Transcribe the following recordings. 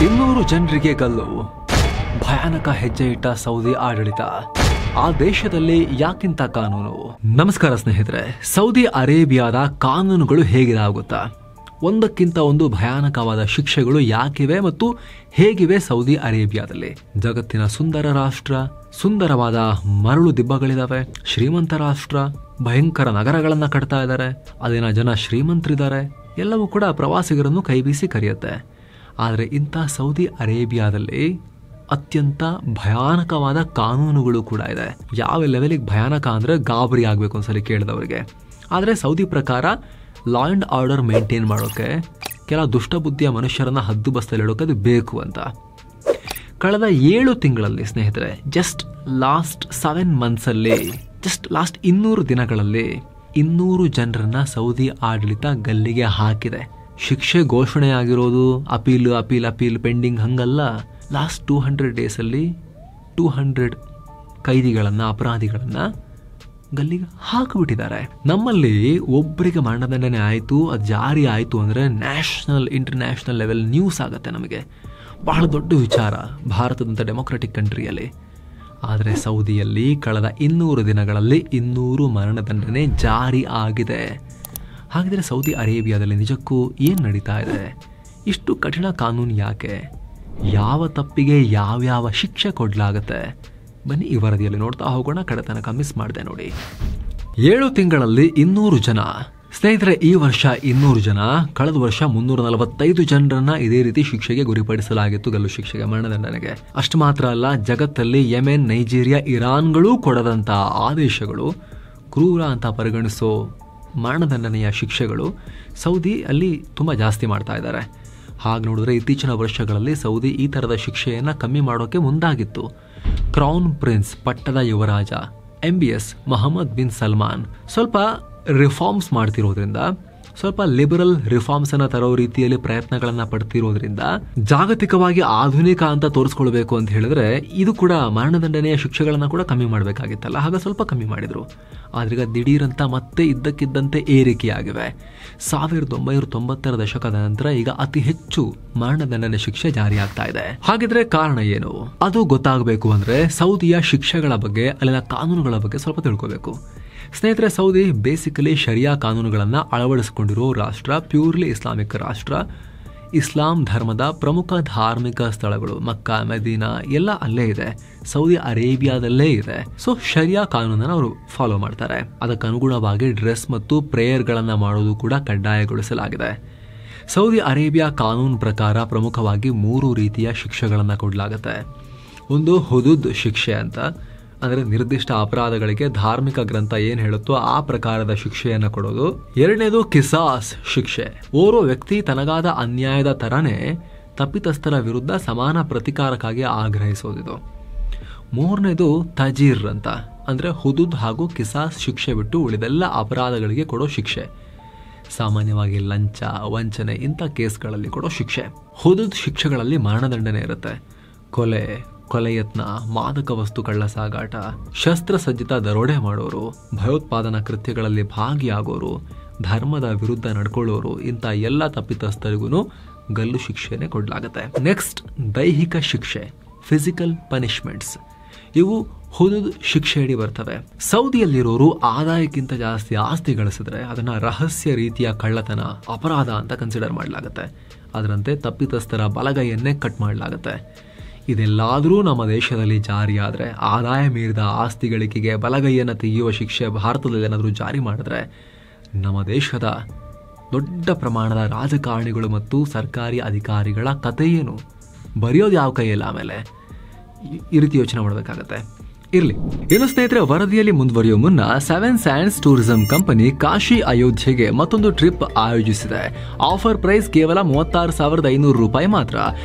200 ಜನರಿಗೆ ಗಲ್ಲು, ಭಯಾನಕ ಹೆಜ್ಜೆ ಇಟ್ಟ ಸೌದಿ ಆಡಳಿತ. ಆ ದೇಶದಲ್ಲಿ ಯಾಕಿಂತ ಕಾನೂನು? ನಮಸ್ಕಾರ ಸ್ನೇಹಿತರೆ, ಸೌದಿ ಅರೇಬಿಯಾದ ಕಾನೂನುಗಳು ಹೇಗಿದೆ ಆಗುತ್ತಾ? ಒಂದಕ್ಕಿಂತ ಒಂದು ಭಯಾನಕವಾದ ಶಿಕ್ಷೆಗಳು ಯಾಕಿವೆ ಮತ್ತು ಹೇಗಿವೆ ಸೌದಿ ಅರೇಬಿಯಾದಲ್ಲಿ? ಜಗತ್ತಿನ ಸುಂದರ ರಾಷ್ಟ್ರ, ಸುಂದರವಾದ ಮರಳು ದಿಬ್ಬಗಳಿದಾವೆ, ಶ್ರೀಮಂತ ರಾಷ್ಟ್ರ, ಭಯಂಕರ ನಗರಗಳನ್ನ ಕಟ್ತಾ ಇದ್ದಾರೆ, ಅಲ್ಲಿನ ಜನ ಶ್ರೀಮಂತರಿದ್ದಾರೆ, ಎಲ್ಲವೂ ಕೂಡ ಪ್ರವಾಸಿಗರನ್ನು ಕೈಬೀಸಿ ಕರೆಯುತ್ತೆ. ಆದರೆ ಇಂಥ ಸೌದಿ ಅರೇಬಿಯಾದಲ್ಲಿ ಅತ್ಯಂತ ಭಯಾನಕವಾದ ಕಾನೂನುಗಳು ಕೂಡ ಇದೆ. ಯಾವ ಲೆವೆಲಿಗೆ ಭಯಾನಕ ಅಂದ್ರೆ ಗಾಬರಿ ಆಗ್ಬೇಕು ಒಂದ್ಸಲಿ ಕೇಳಿದವರಿಗೆ. ಆದರೆ ಸೌದಿ ಪ್ರಕಾರ ಲಾ ಅಂಡ್ ಆರ್ಡರ್ ಮೇಂಟೈನ್ ಮಾಡೋಕೆ ಕೆಲ ದುಷ್ಟಬುದ್ಧಿಯ ಮನುಷ್ಯರನ್ನ ಹದ್ದು ಬಸ್ತಲ್ಲಿ ಇಡೋಕೆ ಅದು ಬೇಕು ಅಂತ. ಕಳೆದ 7 ತಿಂಗಳಲ್ಲಿ ಸ್ನೇಹಿತರೆ, ಜಸ್ಟ್ ಲಾಸ್ಟ್ 7 ಮಂತ್ಸ್ ಅಲ್ಲಿ, ಜಸ್ಟ್ ಲಾಸ್ಟ್ 200 ದಿನಗಳಲ್ಲಿ 200 ಜನರನ್ನ ಸೌದಿ ಆಡಳಿತ ಗಲ್ಲಿಗೆ ಹಾಕಿದೆ. ಶಿಕ್ಷೆ ಘೋಷಣೆ ಆಗಿರೋದು ಅಪೀಲ್ ಪೆಂಡಿಂಗ್ ಹಂಗಲ್ಲ. ಲಾಸ್ಟ್ 200 ಡೇಸ್ ಅಲ್ಲಿ 200 ಕೈದಿಗಳನ್ನ, ಅಪರಾಧಿಗಳನ್ನ ಗಲ್ಲಿಗೆ ಹಾಕಿಬಿಟ್ಟಿದ್ದಾರೆ. ನಮ್ಮಲ್ಲಿ ಒಬ್ಬರಿಗೆ ಮರಣದಂಡನೆ ಆಯಿತು, ಅದು ಜಾರಿ ಆಯಿತು ಅಂದರೆ ನ್ಯಾಷನಲ್ ಇಂಟರ್ನ್ಯಾಷನಲ್ ಲೆವೆಲ್ ನ್ಯೂಸ್ ಆಗುತ್ತೆ. ನಮಗೆ ಬಹಳ ದೊಡ್ಡ ವಿಚಾರ ಭಾರತದಂಥ ಡೆಮೊಕ್ರೆಟಿಕ್ ಕಂಟ್ರಿಯಲ್ಲಿ. ಆದರೆ ಸೌದಿಯಲ್ಲಿ ಕಳೆದ 200 ದಿನಗಳಲ್ಲಿ 200 ಮರಣದಂಡನೆ ಜಾರಿ ಆಗಿದೆ. ಹಾಗಿದ್ರೆ ಸೌದಿ ಅರೇಬಿಯಾದಲ್ಲಿ ನಿಜಕ್ಕೂ ಏನು ನಡೀತಾ ಇದೆ? ಇಷ್ಟು ಕಠಿಣ ಕಾನೂನು ಯಾಕೆ? ಯಾವ ತಪ್ಪಿಗೆ ಯಾವ್ಯಾವ ಶಿಕ್ಷೆ ಕೊಡಲಾಗುತ್ತೆ? ಬನ್ನಿ ಈ ವರದಿಯಲ್ಲಿ ನೋಡ್ತಾ ಹೋಗೋಣ. ಕಡೆ ತನಕ ಮಿಸ್ ಮಾಡಿದೆ ನೋಡಿ. 7 ತಿಂಗಳಲ್ಲಿ 200 ಜನ. ಸ್ನೇಹಿತರೆ, ಈ ವರ್ಷ 200 ಜನ, ಕಳೆದ ವರ್ಷ 345 ಜನರನ್ನ ಇದೇ ರೀತಿ ಶಿಕ್ಷೆಗೆ ಗುರಿಪಡಿಸಲಾಗಿತ್ತು, ಗಲ್ಲು ಶಿಕ್ಷೆಗೆ, ಮರಣದಂಡನೆಗೆ. ಅಷ್ಟು ಮಾತ್ರ ಅಲ್ಲ, ಜಗತ್ತಲ್ಲಿ ಯೆಮೆನ್, ನೈಜೀರಿಯಾ, ಇರಾನ್ಗಳೂ ಕೊಡದಂತ ಆದೇಶಗಳು, ಕ್ರೂರ ಅಂತ ಪರಿಗಣಿಸೋ ಮರಣದಂಡನೆಯ ಶಿಕ್ಷೆಗಳು ಸೌದಿ ಅಲ್ಲಿ ತುಂಬ ಜಾಸ್ತಿ ಮಾಡ್ತಾ ಇದ್ದಾರೆ. ಹಾಗೆ ನೋಡಿದ್ರೆ ಇತ್ತೀಚಿನ ವರ್ಷಗಳಲ್ಲಿ ಸೌದಿ ಈ ಥರದ ಶಿಕ್ಷೆಯನ್ನು ಕಮ್ಮಿ ಮಾಡೋಕೆ ಮುಂದಾಗಿತ್ತು. ಕ್ರೌನ್ ಪ್ರಿನ್ಸ್, ಪಟ್ಟದ ಯುವರಾಜ MBS ಮೊಹಮ್ಮದ್ ಬಿನ್ ಸಲ್ಮಾನ್ ಸ್ವಲ್ಪ ರಿಫಾರ್ಮ್ಸ್ ಮಾಡ್ತಿರೋದ್ರಿಂದ, ಸ್ವಲ್ಪ ಲಿಬರಲ್ ರಿಫಾರ್ಮ್ಸ್ ಅನ್ನ ತರೋ ರೀತಿಯಲ್ಲಿ ಪ್ರಯತ್ನಗಳನ್ನ ಪಡ್ತಿರೋದ್ರಿಂದ, ಜಾಗತಿಕವಾಗಿ ಆಧುನಿಕ ಅಂತ ತೋರಿಸ್ಕೊಳ್ಬೇಕು ಅಂತ ಹೇಳಿದ್ರೆ ಇದು ಕೂಡ ಮರಣದಂಡನೆಯ ಶಿಕ್ಷೆಗಳನ್ನ ಕೂಡ ಕಮ್ಮಿ ಮಾಡಬೇಕಾಗಿತ್ತಲ್ಲ, ಹಾಗೆ ಸ್ವಲ್ಪ ಕಮ್ಮಿ ಮಾಡಿದ್ರು. ಆದ್ರೀಗ ದಿಢೀರಂತ ಮತ್ತೆ ಇದ್ದಕ್ಕಿದ್ದಂತೆ ಏರಿಕೆಯಾಗಿವೆ. 1990ರ ದಶಕದ ನಂತರ ಈಗ ಅತಿ ಹೆಚ್ಚು ಮರಣದಂಡನೆ ಶಿಕ್ಷೆ ಜಾರಿ ಆಗ್ತಾ ಇದೆ. ಹಾಗಿದ್ರೆ ಕಾರಣ ಏನು? ಅದು ಗೊತ್ತಾಗಬೇಕು ಅಂದ್ರೆ ಸೌದಿಯ ಶಿಕ್ಷೆಗಳ ಬಗ್ಗೆ, ಅಲ್ಲಿನ ಕಾನೂನುಗಳ ಬಗ್ಗೆ ಸ್ವಲ್ಪ ತಿಳ್ಕೋಬೇಕು. ಸ್ನೇಹಿತರೆ, ಸೌದಿ ಬೇಸಿಕಲಿ ಶರಿಯಾ ಕಾನೂನುಗಳನ್ನು ಅಳವಡಿಸಿಕೊಂಡಿರೋ ರಾಷ್ಟ್ರ, ಪ್ಯೂರ್ಲಿ ಇಸ್ಲಾಮಿಕ್ ರಾಷ್ಟ್ರ. ಇಸ್ಲಾಂ ಧರ್ಮದ ಪ್ರಮುಖ ಧಾರ್ಮಿಕ ಸ್ಥಳಗಳು ಮಕ್ಕಾ, ಮದೀನಾ ಎಲ್ಲ ಅಲ್ಲೇ ಇದೆ, ಸೌದಿ ಅರೇಬಿಯಾದಲ್ಲೇ ಇದೆ. ಸೊ ಶರಿಯಾ ಕಾನೂನನ್ನು ಅವರು ಫಾಲೋ ಮಾಡ್ತಾರೆ. ಅದಕ್ಕೆ ಅನುಗುಣವಾಗಿ ಡ್ರೆಸ್ ಮತ್ತು ಪ್ರೇಯರ್ಗಳನ್ನ ಮಾಡೋದು ಕೂಡ ಕಡ್ಡಾಯಗೊಳಿಸಲಾಗಿದೆ. ಸೌದಿ ಅರೇಬಿಯಾ ಕಾನೂನು ಪ್ರಕಾರ ಪ್ರಮುಖವಾಗಿ 3 ರೀತಿಯ ಶಿಕ್ಷೆಗಳನ್ನು ಕೊಡಲಾಗುತ್ತೆ. ಒಂದು ಹುದುದ್ ಶಿಕ್ಷೆ ಅಂತ, ಅಂದರೆ ನಿರ್ದಿಷ್ಟ ಅಪರಾಧಗಳಿಗೆ ಧಾರ್ಮಿಕ ಗ್ರಂಥ ಏನ್ ಹೇಳುತ್ತೋ ಆ ಪ್ರಕಾರದ ಶಿಕ್ಷೆಯನ್ನು ಕೊಡೋದು. ಎರಡನೇದು ಕಿಸಾಸ್ ಶಿಕ್ಷೆ, ಓರ್ವ ವ್ಯಕ್ತಿ ತನಗಾದ ಅನ್ಯಾಯದ ತರನೇ ತಪ್ಪಿತಸ್ಥರ ವಿರುದ್ಧ ಸಮಾನ ಪ್ರತಿಕಾರಕ್ಕಾಗಿ ಆಗ್ರಹಿಸೋದಿದು. ಮೂರನೇದು ತಜೀರ್ ಅಂತ, ಅಂದ್ರೆ ಹುದುದ್ ಹಾಗೂ ಕಿಸಾಸ್ ಶಿಕ್ಷೆ ಬಿಟ್ಟು ಉಳಿದೆಲ್ಲ ಅಪರಾಧಗಳಿಗೆ ಕೊಡೋ ಶಿಕ್ಷೆ, ಸಾಮಾನ್ಯವಾಗಿ ಲಂಚ, ವಂಚನೆ ಇಂಥ ಕೇಸ್ಗಳಲ್ಲಿ ಕೊಡೋ ಶಿಕ್ಷೆ. ಹುದುದ್ ಶಿಕ್ಷೆಗಳಲ್ಲಿ ಮರಣದಂಡನೆ ಇರುತ್ತೆ. ಕೊಲೆ ಯತ್ನ, ಮಾದಕ ವಸ್ತು ಕಳ್ಳ ಸಾಗಾಟ, ಶಸ್ತ್ರಸಜ್ಜಿತ ದರೋಡೆ ಮಾಡೋರು, ಭಯೋತ್ಪಾದನಾ ಕೃತ್ಯಗಳಲ್ಲಿ ಭಾಗಿಯಾಗೋರು, ಧರ್ಮದ ವಿರುದ್ಧ ನಡ್ಕೊಳ್ಳೋರು, ಇಂಥ ಎಲ್ಲ ತಪ್ಪಿತಸ್ಥರಿಗೂ ಗಲ್ಲು ಶಿಕ್ಷೆನೆ ಕೊಡಲಾಗುತ್ತೆ. ನೆಕ್ಸ್ಟ್, ದೈಹಿಕ ಶಿಕ್ಷೆ, ಫಿಸಿಕಲ್ ಪನಿಷ್ಮೆಂಟ್ಸ್. ಇವು ಹುದುದ್ ಶಿಕ್ಷೆಯಡಿ ಬರ್ತವೆ. ಸೌದಿಯಲ್ಲಿರೋರು ಆದಾಯಕ್ಕಿಂತ ಜಾಸ್ತಿ ಆಸ್ತಿ ಗಳಿಸಿದ್ರೆ ಅದನ್ನ ರಹಸ್ಯ ರೀತಿಯ ಕಳ್ಳತನ, ಅಪರಾಧ ಅಂತ ಕನ್ಸಿಡರ್ ಮಾಡಲಾಗುತ್ತೆ. ಅದರಂತೆ ತಪ್ಪಿತಸ್ಥರ ಬಲಗೈಯನ್ನೇ ಕಟ್ ಮಾಡಲಾಗುತ್ತೆ. ಇದೆಲ್ಲಾದರೂ ನಮ್ಮ ದೇಶದಲ್ಲಿ ಜಾರಿಯಾದರೆ, ಆದಾಯ ಮೀರಿದ ಆಸ್ತಿ ಗಳಿಕೆಗೆ ಬಲಗೈಯನ್ನು ತೆಗೆಯುವ ಶಿಕ್ಷೆ ಭಾರತದಲ್ಲಿ ಏನಾದರೂ ಜಾರಿ ಮಾಡಿದ್ರೆ, ನಮ್ಮ ದೇಶದ ದೊಡ್ಡ ಪ್ರಮಾಣದ ರಾಜಕಾರಣಿಗಳು ಮತ್ತು ಸರ್ಕಾರಿ ಅಧಿಕಾರಿಗಳ ಕಥೆ ಏನು? ಬರೆಯೋದು ಯಾವ ಕೈಯಲ್ಲ. ಆಮೇಲೆ ಈ ರೀತಿ ಯೋಚನೆ ಮಾಡಬೇಕಾಗತ್ತೆ. ಇರ್ಲಿ, ಇನ್ನು ಸ್ನೇಹಿತರೆ, ವರದಿಯಲ್ಲಿ ಮುಂದುವರಿಯೋ ಮುನ್ನ 7 ಸ್ಯಾಂಡ್ಸ್ ಟೂರಿಸಂ ಕಂಪನಿ ಕಾಶಿ ಅಯೋಧ್ಯೆಗೆ ಮತ್ತೊಂದು ಟ್ರಿಪ್ ಆಯೋಜಿಸಿದೆ. ಆಫರ್ ಪ್ರೈಸ್ ಕೇವಲ 36,500 ರೂಪಾಯಿ ಮಾತ್ರ.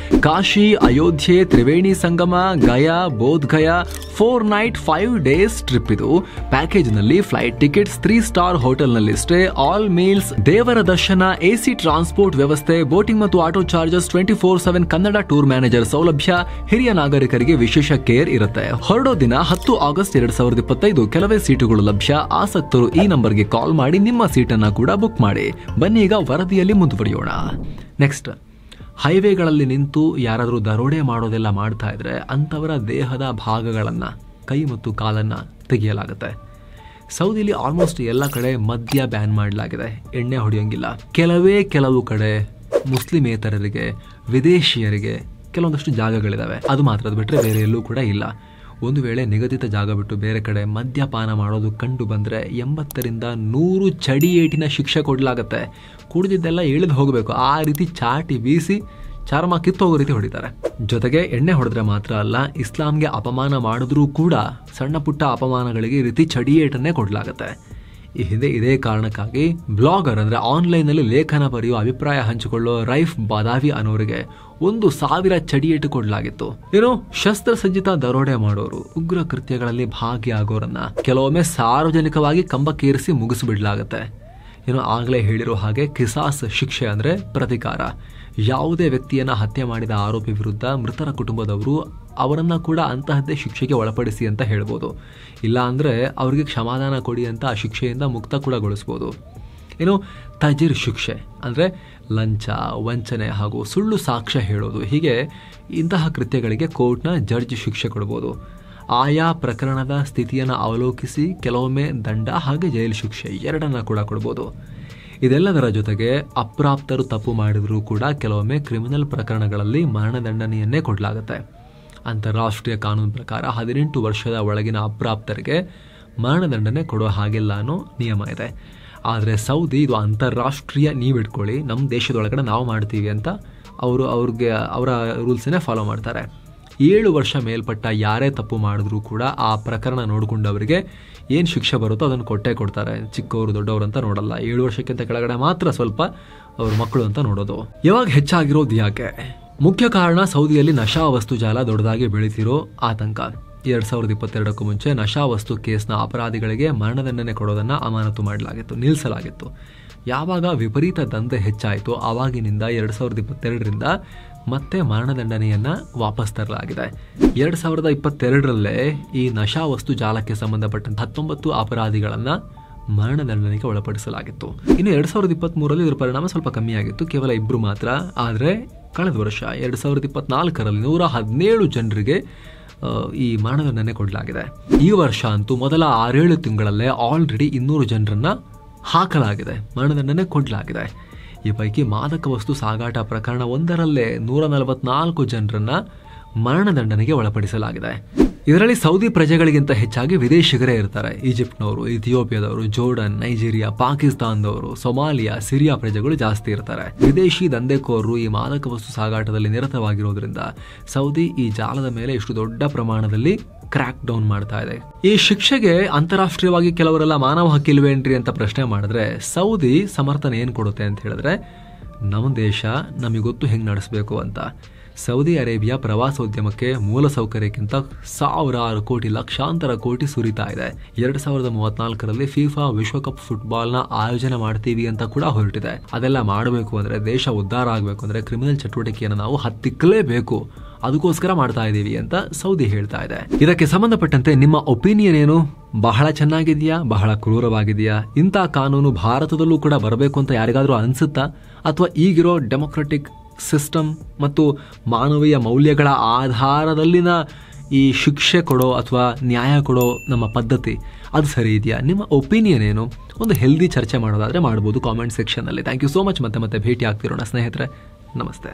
Kashi Ayodhya Triveni Sangam Gaya Bodh Gaya 4 night 5 days trip ಇದು. ಪ್ಯಾಕೇಜ್ ನಲ್ಲಿ ಫ್ಲೈಟ್ ಟಿಕೆಟ್ಸ್, 3 ಸ್ಟಾರ್ ಹೋಟೆಲ್ ನಲ್ಲಿ ಸ್ಟೇ, ಆಲ್ ಮೀಲ್ಸ್, ದೇವರ ದರ್ಶನ, AC ಟ್ರಾನ್ಸ್ಪೋರ್ಟ್ ವ್ಯವಸ್ಥೆ, ಬೋಟಿಂಗ್ ಮತ್ತು auto charges, 24/7 Kannada tour manager ಸೌಲಭ್ಯ, ಹಿರಿಯ ನಾಗರಿಕರಿಗೆ ವಿಶೇಷ ಕೇರ್ ಇರುತ್ತೆ. ಹೊರಡೋ ದಿನ 10 ಆಗಸ್ಟ್ 2025. ಕೆಲವೇ ಸೀಟುಗಳು ಲಭ್ಯ. ಆಸಕ್ತರು ಈ ನಂಬರ್ಗೆ ಕಾಲ್ ಮಾಡಿ ನಿಮ್ಮ ಸೀಟನ್ನ ಕೂಡ ಬುಕ್ ಮಾಡಿ. ಬನ್ನಿ ಈಗ ವರದಿಯಲ್ಲಿ ಮುಂದುವರಿಯೋಣ. ನೆಕ್ಸ್ಟ್, ಹೈವೇಗಳಲ್ಲಿ ನಿಂತು ಯಾರಾದರೂ ದರೋಡೆ ಮಾಡೋದೆಲ್ಲ ಮಾಡ್ತಾ ಇದ್ರೆ ಅಂಥವರ ದೇಹದ ಭಾಗಗಳನ್ನು, ಕೈ ಮತ್ತು ಕಾಲನ್ನು ತೆಗೆಯಲಾಗುತ್ತೆ. ಸೌದಿಲಿ ಆಲ್ಮೋಸ್ಟ್ ಎಲ್ಲ ಕಡೆ ಮದ್ಯ ಬ್ಯಾನ್ ಮಾಡಲಾಗಿದೆ, ಎಣ್ಣೆ ಹೊಡೆಯೋಂಗಿಲ್ಲ. ಕೆಲವು ಕಡೆ ಮುಸ್ಲಿಮೇತರರಿಗೆ, ವಿದೇಶಿಯರಿಗೆ ಕೆಲವೊಂದಷ್ಟು ಜಾಗಗಳಿದಾವೆ. ಅದು ಮಾತ್ರ, ಅದು ಬಿಟ್ಟರೆ ಬೇರೆ ಎಲ್ಲೂ ಕೂಡ ಇಲ್ಲ. ಒಂದು ವೇಳೆ ನಿಗದಿತ ಜಾಗ ಬಿಟ್ಟು ಬೇರೆ ಕಡೆ ಮದ್ಯಪಾನ ಮಾಡೋದು ಕಂಡು ಬಂದರೆ 80ರಿಂದ 100 ಚಡಿಯೇಟಿನ ಶಿಕ್ಷೆ ಕೊಡಲಾಗತ್ತೆ. ಕುಡಿದಿದ್ದೆಲ್ಲ ಇಳಿದು ಹೋಗಬೇಕು, ಆ ರೀತಿ ಚಾಟಿ ಬೀಸಿ ಚರ್ಮ ಕಿತ್ತೋಗೋ ರೀತಿ ಹೊಡಿತಾರೆ. ಜೊತೆಗೆ ಎಣ್ಣೆ ಹೊಡೆದ್ರೆ ಮಾತ್ರ ಅಲ್ಲ, ಇಸ್ಲಾಂಗೆ ಅಪಮಾನ ಮಾಡಿದ್ರೂ ಕೂಡ ಸಣ್ಣ ಪುಟ್ಟ ಅಪಮಾನಗಳಿಗೆ ಈ ರೀತಿ ಚಡಿಯೇಟನ್ನೇ ಕೊಡಲಾಗತ್ತೆ. ಈ ಹಿಂದೆ ಇದೇ ಕಾರಣಕ್ಕಾಗಿ ಬ್ಲಾಗರ್ ಅಂದರೆ ಆನ್ಲೈನ್ನಲ್ಲಿ ಲೇಖನ ಬರೆಯುವ, ಅಭಿಪ್ರಾಯ ಹಂಚಿಕೊಳ್ಳೋ ರೈಫ್ ಬಾದಾವಿ ಅನ್ನೋರಿಗೆ 1,000 ಚಡಿಯೇಟು ಕೊಡಲಾಗಿತ್ತು. ಏನೋ ಶಸ್ತ್ರಸಜ್ಜಿತ ದರೋಡೆ ಮಾಡೋರು, ಉಗ್ರ ಕೃತ್ಯಗಳಲ್ಲಿ ಭಾಗಿಯಾಗೋರನ್ನ ಕೆಲವೊಮ್ಮೆ ಸಾರ್ವಜನಿಕವಾಗಿ ಕಂಬಕ್ಕೇರಿಸಿ ಮುಗಿಸಿಬಿಡ್ಲಾಗತ್ತೆ. ಏನೋ ಆಗಲೇ ಹೇಳಿರೋ ಹಾಗೆ ಕಿಸಾಸ್ ಶಿಕ್ಷೆ ಅಂದರೆ ಪ್ರತಿಕಾರ. ಯಾವುದೇ ವ್ಯಕ್ತಿಯನ್ನ ಹತ್ಯೆ ಮಾಡಿದ ಆರೋಪಿ ವಿರುದ್ಧ ಮೃತರ ಕುಟುಂಬದವರು ಅವರನ್ನ ಕೂಡ ಅಂತಹದ್ದೇ ಶಿಕ್ಷೆಗೆ ಒಳಪಡಿಸಿ ಅಂತ ಹೇಳ್ಬೋದು. ಇಲ್ಲ ಅಂದರೆ ಅವರಿಗೆ ಕ್ಷಮಾದಾನ ಕೊಡಿ ಅಂತ ಆ ಶಿಕ್ಷೆಯಿಂದ ಮುಕ್ತ ಕೂಡ ಗೊಳಿಸ್ಬೋದು. ಏನು ತಜಿರ್ ಶಿಕ್ಷೆ ಅಂದರೆ ಲಂಚ, ವಂಚನೆ ಹಾಗೂ ಸುಳ್ಳು ಸಾಕ್ಷ್ಯ ಹೇಳೋದು. ಹೀಗೆ ಇಂತಹ ಕೃತ್ಯಗಳಿಗೆ ಕೋರ್ಟ್ನ ಜಡ್ಜ್ ಶಿಕ್ಷೆ ಕೊಡ್ಬೋದು. ಆಯಾ ಪ್ರಕರಣದ ಸ್ಥಿತಿಯನ್ನು ಅವಲೋಕಿಸಿ ಕೆಲವೊಮ್ಮೆ ದಂಡ ಹಾಗೆ ಜೈಲು ಶಿಕ್ಷೆ ಎರಡನ್ನ ಕೂಡ ಕೊಡ್ಬೋದು. ಇದೆಲ್ಲದರ ಜೊತೆಗೆ ಅಪ್ರಾಪ್ತರು ತಪ್ಪು ಮಾಡಿದರೂ ಕೂಡ ಕೆಲವೊಮ್ಮೆ ಕ್ರಿಮಿನಲ್ ಪ್ರಕರಣಗಳಲ್ಲಿ ಮರಣದಂಡನೆಯನ್ನೇ ಕೊಡಲಾಗುತ್ತೆ. ಅಂತಾರಾಷ್ಟ್ರೀಯ ಕಾನೂನು ಪ್ರಕಾರ 18 ವರ್ಷದ ಒಳಗಿನ ಅಪ್ರಾಪ್ತರಿಗೆ ಮರಣದಂಡನೆ ಕೊಡೋ ಹಾಗಿಲ್ಲ ಅನ್ನೋ ನಿಯಮ ಇದೆ. ಆದರೆ ಸೌದಿ ಇದು ಅಂತಾರಾಷ್ಟ್ರೀಯ, ನೀವಿಟ್ಕೊಳ್ಳಿ, ನಮ್ಮ ದೇಶದೊಳಗಡೆ ನಾವು ಮಾಡ್ತೀವಿ ಅಂತ ಅವರ ರೂಲ್ಸನ್ನೇ ಫಾಲೋ ಮಾಡ್ತಾರೆ. 7 ವರ್ಷ ಮೇಲ್ಪಟ್ಟ ಯಾರೇ ತಪ್ಪು ಮಾಡಿದ್ರೂ ಕೂಡ ಆ ಪ್ರಕರಣ ನೋಡಿಕೊಂಡವರಿಗೆ ಏನು ಶಿಕ್ಷೆ ಬರುತ್ತೋ ಅದನ್ನು ಕೊಟ್ಟೇ ಕೊಡ್ತಾರೆ. ಚಿಕ್ಕವರು ದೊಡ್ಡವರು ಅಂತ ನೋಡಲ್ಲ. 7 ವರ್ಷಕ್ಕಿಂತ ಕೆಳಗಡೆ ಮಾತ್ರ ಸ್ವಲ್ಪ ಅವ್ರ ಮಕ್ಕಳು ಅಂತ ನೋಡೋದು. ಯಾವಾಗ ಹೆಚ್ಚಾಗಿರೋದು ಯಾಕೆ? ಮುಖ್ಯ ಕಾರಣ ಸೌದಿಯಲ್ಲಿ ನಶಾ ವಸ್ತು ಜಾಲ ದೊಡ್ಡದಾಗಿ ಬೆಳೀತಿರೋ ಆತಂಕ. 2022ಕ್ಕೂ ಮುಂಚೆ ನಶಾ ವಸ್ತು ಕೇಸ್ನ ಅಪರಾಧಿಗಳಿಗೆ ಮರಣದಂಡನೆ ಕೊಡೋದನ್ನು ಅಮಾನತು ಮಾಡಲಾಗಿತ್ತು, ನಿಲ್ಲಿಸಲಾಗಿತ್ತು. ಯಾವಾಗ ವಿಪರೀತ ದಂಧೆ ಹೆಚ್ಚಾಯಿತು ಆವಾಗಿನಿಂದ 2022ರಿಂದ ಮತ್ತೆ ಮರಣದಂಡನೆಯನ್ನ ವಾಪಸ್ ತರಲಾಗಿದೆ. 2022ರಲ್ಲೇ ಈ ನಶಾ ವಸ್ತು ಜಾಲಕ್ಕೆ ಸಂಬಂಧಪಟ್ಟಂತ 19 ಅಪರಾಧಿಗಳನ್ನ ಮರಣದಂಡನೆಗೆ ಒಳಪಡಿಸಲಾಗಿತ್ತು. ಇನ್ನು 2023ರಲ್ಲಿ ಇದರ ಪರಿಣಾಮ ಸ್ವಲ್ಪ ಕಮ್ಮಿಯಾಗಿತ್ತು, ಕೇವಲ 2 ಮಾತ್ರ. ಆದರೆ ಕಳೆದ ವರ್ಷ 2024ರಲ್ಲಿ 117 ಜನರಿಗೆ ಈ ಮರಣದಂಡನೆ ಕೊಡಲಾಗಿದೆ. ಈ ವರ್ಷ ಅಂತೂ ಮೊದಲ 6-7 ತಿಂಗಳಲ್ಲೇ ಆಲ್ರೆಡಿ 200 ಜನರನ್ನ ಹಾಕಲಾಗಿದೆ, ಮರಣದಂಡನೆ ಕೊಡಲಾಗಿದೆ. ಈ ಪೈಕಿ ಮಾದಕ ವಸ್ತು ಸಾಗಾಟ ಪ್ರಕರಣ ಒಂದರಲ್ಲೇ 144 ಜನರನ್ನ ಮರಣದಂಡನೆಗೆ ಒಳಪಡಿಸಲಾಗಿದೆ. ಇದರಲ್ಲಿ ಸೌದಿ ಪ್ರಜೆಗಳಿಗಿಂತ ಹೆಚ್ಚಾಗಿ ವಿದೇಶಿಗರೇ ಇರ್ತಾರೆ. ಈಜಿಪ್ಟ್ನವರು, ಇಥಿಯೋಪಿಯಾದವರು, ಜೋರ್ಡನ್, ನೈಜೀರಿಯಾ, ಪಾಕಿಸ್ತಾನದವರು, ಸೊಮಾಲಿಯಾ, ಸಿರಿಯಾ ಪ್ರಜೆಗಳು ಜಾಸ್ತಿ ಇರ್ತಾರೆ. ವಿದೇಶಿ ದಂಧೆಕೋರರು ಈ ಮಾದಕ ವಸ್ತು ಸಾಗಾಟದಲ್ಲಿ ನಿರತವಾಗಿರೋದ್ರಿಂದ ಸೌದಿ ಈ ಜಾಲದ ಮೇಲೆ ಇಷ್ಟು ದೊಡ್ಡ ಪ್ರಮಾಣದಲ್ಲಿ ಕ್ರ್ಯಾಕ್ ಡೌನ್ ಮಾಡ್ತಾ ಇದೆ. ಈ ಶಿಕ್ಷೆಗೆ ಅಂತಾರಾಷ್ಟ್ರೀಯವಾಗಿ ಕೆಲವರೆಲ್ಲ ಮಾನವ ಹಕ್ಕಿಲ್ವೇನ್ರಿ ಅಂತ ಪ್ರಶ್ನೆ ಮಾಡಿದ್ರೆ ಸೌದಿ ಸಮರ್ಥನೆ ಏನ್ ಕೊಡುತ್ತೆ ಅಂತ ಹೇಳಿದ್ರೆ, ನಮ್ಮ ದೇಶ ನಮಗೆ ಗೊತ್ತು ಹೆಂಗ್ ನಡೆಸಬೇಕು ಅಂತ. ಸೌದಿ ಅರೇಬಿಯಾ ಪ್ರವಾಸೋದ್ಯಮಕ್ಕೆ ಮೂಲಸೌಕರ್ಯಕ್ಕಿಂತ ಸಾವಿರಾರು ಕೋಟಿ, ಲಕ್ಷಾಂತರ ಕೋಟಿ ಸುರಿತಾ ಇದೆ. 2034ರಲ್ಲಿ ಫಿಫಾ ವಿಶ್ವಕಪ್ ಫುಟ್ಬಾಲ್ನ ಆಯೋಜನೆ ಮಾಡ್ತೀವಿ ಅಂತ ಕೂಡ ಹೊರಟಿದೆ. ಅದೆಲ್ಲ ಮಾಡಬೇಕು ಅಂದ್ರೆ, ದೇಶ ಉದ್ಧಾರ ಆಗಬೇಕು ಅಂದ್ರೆ ಕ್ರಿಮಿನಲ್ ಚಟುವಟಿಕೆಯನ್ನು ನಾವು ಹತ್ತಿಕ್ಕಲೇಬೇಕು, ಅದಕ್ಕೋಸ್ಕರ ಮಾಡ್ತಾ ಇದ್ದೀವಿ ಅಂತ ಸೌದಿ ಹೇಳ್ತಾ ಇದೆ. ಇದಕ್ಕೆ ಸಂಬಂಧಪಟ್ಟಂತೆ ನಿಮ್ಮ ಒಪಿನಿಯನ್ ಏನು? ಬಹಳ ಚೆನ್ನಾಗಿದೆಯಾ, ಬಹಳ ಕ್ರೂರವಾಗಿದೆಯಾ? ಇಂಥ ಕಾನೂನು ಭಾರತದಲ್ಲೂ ಕೂಡ ಬರಬೇಕು ಅಂತ ಯಾರಿಗಾದ್ರೂ ಅನ್ಸುತ್ತಾ? ಅಥವಾ ಈಗಿರೋ ಡೆಮೊಕ್ರೆಟಿಕ್ ಸಿಸ್ಟಮ್ ಮತ್ತು ಮಾನವೀಯ ಮೌಲ್ಯಗಳ ಆಧಾರದಲ್ಲಿನ ಈ ಶಿಕ್ಷೆ ಕೊಡೋ ಅಥವಾ ನ್ಯಾಯ ಕೊಡೋ ನಮ್ಮ ಪದ್ಧತಿ ಅದು ಸರಿ ಇದೆಯಾ? ನಿಮ್ಮ ಒಪಿನಿಯನ್ ಏನು? ಒಂದು ಹೆಲ್ದಿ ಚರ್ಚೆ ಮಾಡೋದಾದ್ರೆ ಮಾಡ್ಬೋದು ಕಾಮೆಂಟ್ ಸೆಕ್ಷನ್ ಅಲ್ಲಿ. Thank you so much. ಮತ್ತೆ ಭೇಟಿ ಆಗ್ತಿರೋಣ ಸ್ನೇಹಿತರೆ. ನಮಸ್ತೆ.